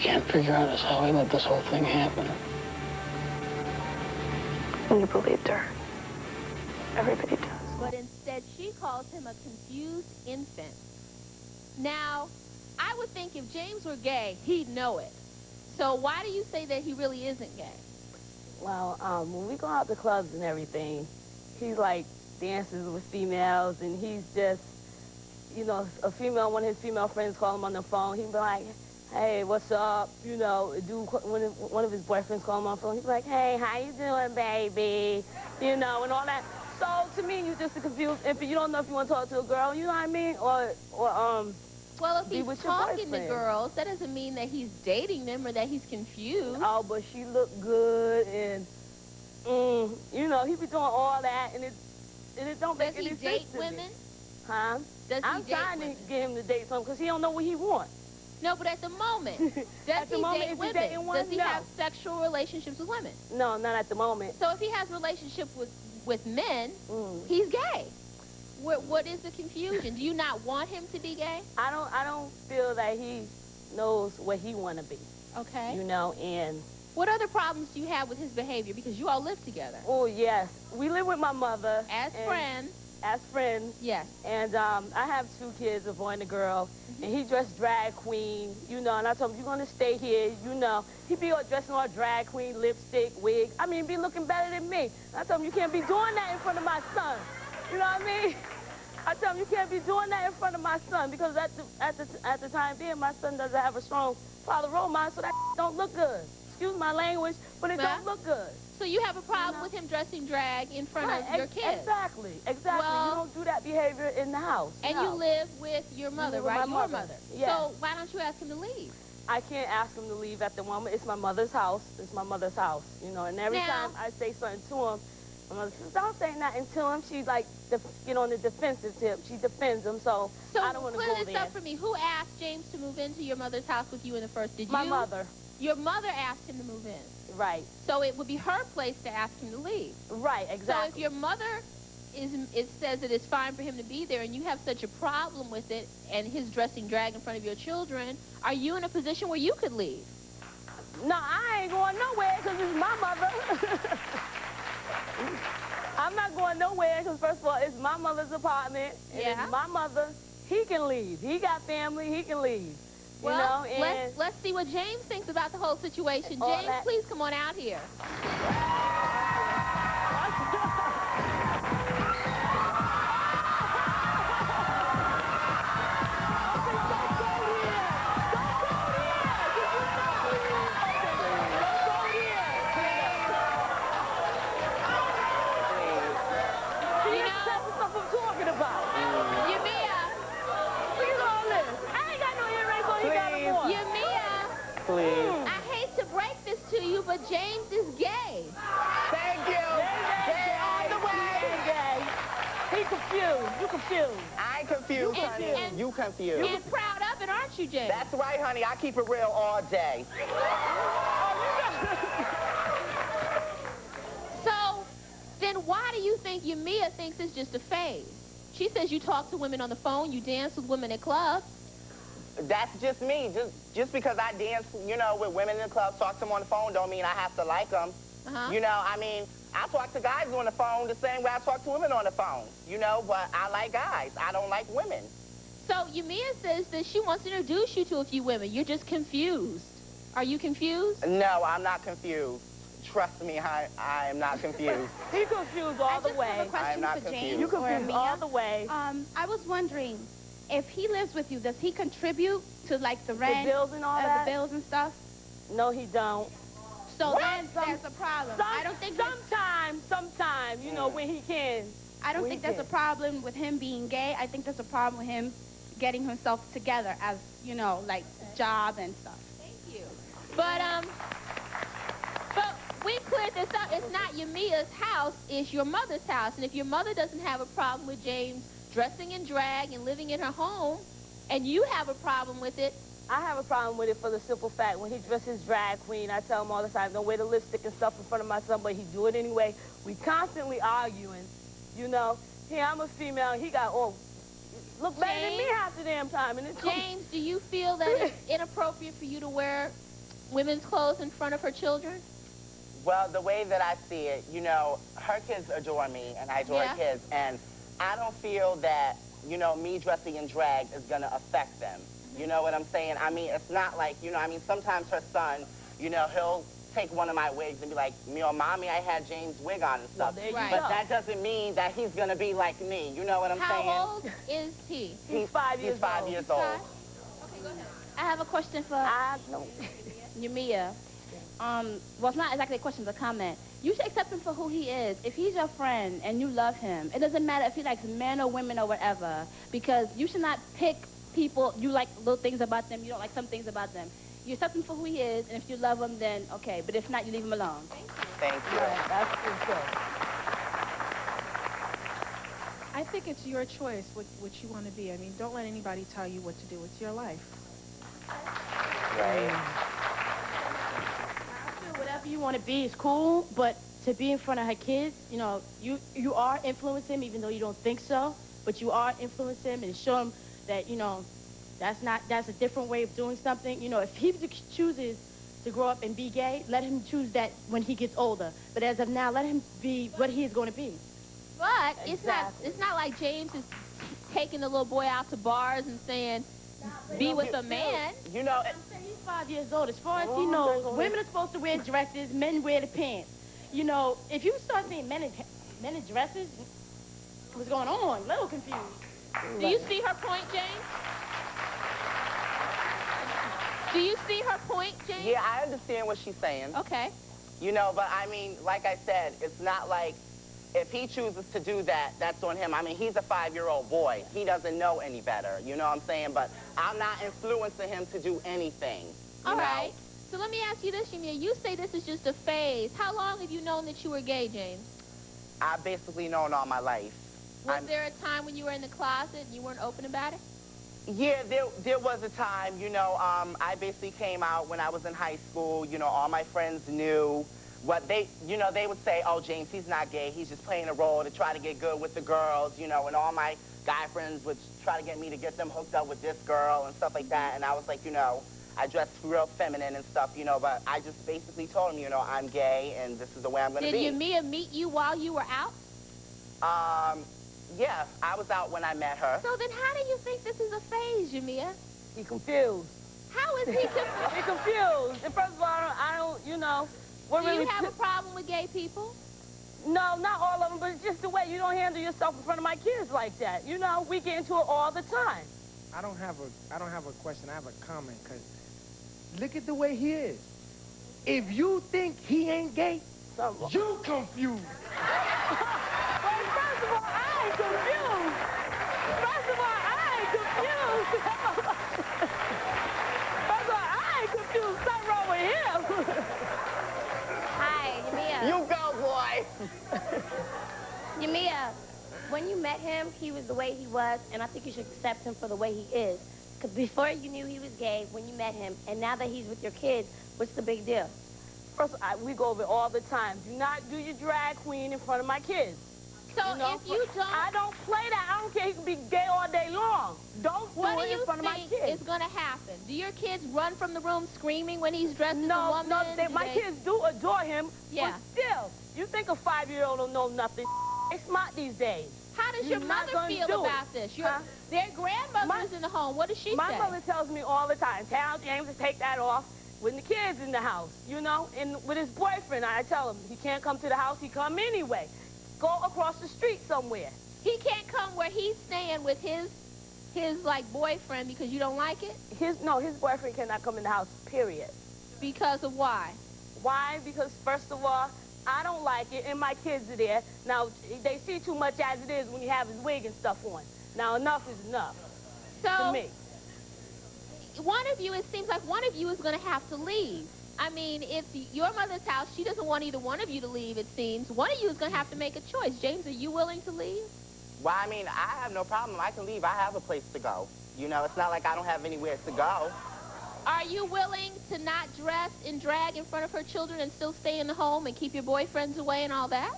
can't figure out is how he let this whole thing happen. And you believed her. Everybody does. But instead, she calls him a confused infant. Now, I would think if James were gay, he'd know it. So why do you say that he really isn't gay? Well, when we go out to clubs and everything, he's like dances with females, and he's just, you know, one of his female friends call him on the phone. He'd be like, hey, what's up? You know, when one of his boyfriends call him on the phone, he'd be like, hey, how you doing, baby? You know, and all that. So to me, you're just a confused infant. You don't know if you want to talk to a girl, you know what I mean? Or well, if he's talking to girls, that doesn't mean that he's dating them or that he's confused. Oh, but she looked good, and, you know, he be doing all that, and it don't make any sense to me. Does he date women? Huh? I'm trying to get him to date something because he don't know what he wants. No, but at the moment, does he date women? Does he have sexual relationships with women? No, not at the moment. So if he has relationships with men, he's gay. What is the confusion? Do you not want him to be gay? I don't feel that he knows what he want to be. Okay. You know, and... What other problems do you have with his behavior? Because you all live together. Oh, yes. We live with my mother. As friends. As friends. Yes. And I have 2 kids, a boy and a girl. And he dressed drag queen, you know, and I told him, you're going to stay here, you know. He be all dressing all drag queen, lipstick, wig. I mean, be looking better than me. And I told him, you can't be doing that in front of my son. You know what I mean? I tell him, you can't be doing that in front of my son, because at the time being, my son doesn't have a strong father role model, so that don't look good. Excuse my language, but it don't look good. So you have a problem with him dressing drag in front of your kids? Exactly. Well, you don't do that behavior in the house. And you live with your mother, right? Your mother. Yes. So why don't you ask him to leave? I can't ask him to leave at the moment. It's my mother's house. It's my mother's house, you know. And every time I say something to him, my mother says, don't say nothing to him. She, like, get on the defensive tip. She defends him, so I don't want to go there. So clear this up for me. Who asked James to move into your mother's house with you in the first? Did you? My mother. Your mother asked him to move in. Right. So it would be her place to ask him to leave. Right, exactly. So if your mother says that it's fine for him to be there and you have such a problem with it and his dressing drag in front of your children, are you in a position where you could leave? No, I ain't going nowhere because it's my mother. I'm not going nowhere because, first of all, it's my mother's apartment. And it's my mother. He can leave. He got family. He can leave. Well, you know, and let's see what James thinks about the whole situation. James, please come on out here. But James is gay. Thank you. Gay all the way. Gay. He confused. You confused. I ain't confused, honey. You confused. You're proud of it, aren't you, James? That's right, honey. I keep it real all day. So, then why do you think Yamia thinks it's just a phase? She says you talk to women on the phone, you dance with women at clubs. That's just me. Just because I dance, you know, with women in the club, talk to them on the phone, don't mean I have to like them. You know, I mean, I talk to guys on the phone the same way I talk to women on the phone, you know, but I like guys. I don't like women. So Yamia says that she wants to introduce you to a few women. You're just confused. Are you confused? No, I'm not confused. Trust me, I am not confused. He's confused all the way. I just have a question I'm not for confused. James You confused or all the way. I was wondering, if he lives with you, does he contribute to, like, the rent? The bills and all that? The bills and stuff? No, he don't. So then there's a problem. I don't think Sometimes, you know, when he can. I don't think there's a problem with him being gay. I think there's a problem with him getting himself together as, you know, like, job and stuff. Thank you. But we cleared this up. It's not Yamia's house, it's your mother's house. And if your mother doesn't have a problem with James dressing in drag and living in her home, and you have a problem with it. I have a problem with it for the simple fact, when he dresses drag queen, I tell him all the time, don't wear the lipstick and stuff in front of my son, but he do it anyway. We constantly arguing, you know. Here, I'm a female, and he got, look better than me half the damn time. And it's James, do you feel that it's inappropriate for you to wear women's clothes in front of her children? Well, the way that I see it, you know, her kids adore me, and I adore her kids, and I don't feel that, you know, me dressing in drag is going to affect them. You know what I'm saying? I mean, it's not like, you know, I mean, sometimes her son, you know, he'll take one of my wigs and be like, you know, Mommy, I had James' wig on and stuff. Well, but that doesn't mean that he's going to be like me. You know what I'm saying? How old is he? He's 5 years old. 5 years old. Okay, go ahead. I have a question for Yamia. Well, it's not exactly a question, it's a comment. You should accept him for who he is. If he's your friend and you love him, it doesn't matter if he likes men or women or whatever, because you should not pick people, you like little things about them, you don't like some things about them. You accept him for who he is, and if you love him, then okay. But if not, you leave him alone. Thank you. Right, that's good. I think it's your choice what you want to be. I mean, don't let anybody tell you what to do. It's your life. Right. I feel whatever you want to be is cool, but to be in front of her kids, you know, you are influencing him, even though you don't think so, but you are influencing him and show him that, you know, that's a different way of doing something. You know, if he chooses to grow up and be gay, let him choose that when he gets older. But as of now, let him be what he is going to be. But it's not like James is taking the little boy out to bars and saying, be with a man. You know, He's 5 years old. As far as he knows, women are supposed to wear dresses, men wear the pants. You know, if you start seeing men in dresses, what's going on? A little confused. Do you see her point, James? Do you see her point, James? Yeah, I understand what she's saying. Okay. You know, but I mean, like I said, it's not like if he chooses to do that, that's on him. I mean, he's a 5-year-old boy. He doesn't know any better, you know what I'm saying? But I'm not influencing him to do anything. All right. So let me ask you this, Yamia. You say this is just a phase. How long have you known that you were gay, James? I've basically known all my life. Was there a time when you were in the closet and you weren't open about it? Yeah, there was a time, you know, I basically came out when I was in high school. You know, all my friends knew what they, you know, they would say, oh, James, he's not gay. He's just playing a role to try to get good with the girls, you know, and all my guy friends would try to get me to get them hooked up with this girl and stuff like that. And I was like, you know, I dressed real feminine and stuff, you know, but I just basically told him, you know, I'm gay and this is the way I'm going to be. Did Yamia meet you while you were out? Yeah, I was out when I met her. So then how do you think this is a phase, Yamia? He confused. How is he confused? He confused. And first of all, I don't, you know. Do you have a problem with gay people? No, not all of them, but it's just the way you don't handle yourself in front of my kids like that. You know, we get into it all the time. I don't have a question. I have a comment, because look at the way he is. If you think he ain't gay, you confused. First of all, I ain't confused. First of all, I ain't confused. First of all, I ain't confused. Something wrong with him. Hi, Yamia. You go, boy. Yamia, when you met him, he was the way he was, and I think you should accept him for the way he is. Because before you knew he was gay, when you met him, and now that he's with your kids, what's the big deal? First, we go over it all the time. Do not do your drag queen in front of my kids. So if you don't... I don't play that. I don't care. He can be gay all day long. Don't do it in front of my kids. What do you think is going to happen? Do your kids run from the room screaming when he's dressed as a woman? No, my kids do adore him. Yeah. But still, you think a 5-year-old don't know nothing? They smart these days. How does your mother feel about this? Their grandmother's in the home. What does she say? My mother tells me all the time, tell James to take that off when the kids in the house, you know? And with his boyfriend, I tell him he can't come to the house. He come anyway. Go across the street somewhere. He can't come where he's staying with his like boyfriend because you don't like it? His boyfriend cannot come in the house, period. Because of why? Why? Because first of all, I don't like it, and my kids are there. Now, they see too much as it is when you have his wig and stuff on. Now, enough is enough to me. One of you, it seems like one of you is going to have to leave. I mean, it's your mother's house. She doesn't want either one of you to leave, it seems. One of you is going to have to make a choice. James, are you willing to leave? Well, I mean, I have no problem. I can leave. I have a place to go. You know, it's not like I don't have anywhere to go. Are you willing to not dress in drag in front of her children and still stay in the home and keep your boyfriends away and all that?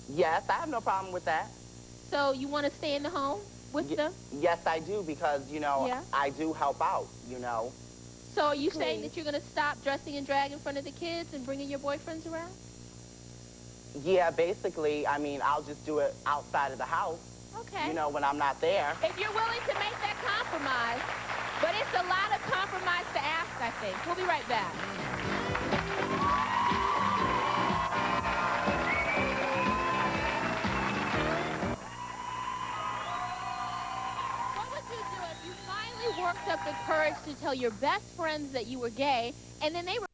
Yes, I have no problem with that. So you want to stay in the home with them? Yes, I do, because, you know, I do help out, you know. So are you saying that you're going to stop dressing in drag in front of the kids and bringing your boyfriends around? Yeah, basically, I mean, I'll just do it outside of the house. Okay. You know, when I'm not there. If you're willing to make that compromise. But it's a lot of compromise to ask, I think. We'll be right back. What would you do if you finally worked up the courage to tell your best friends that you were gay, and then they were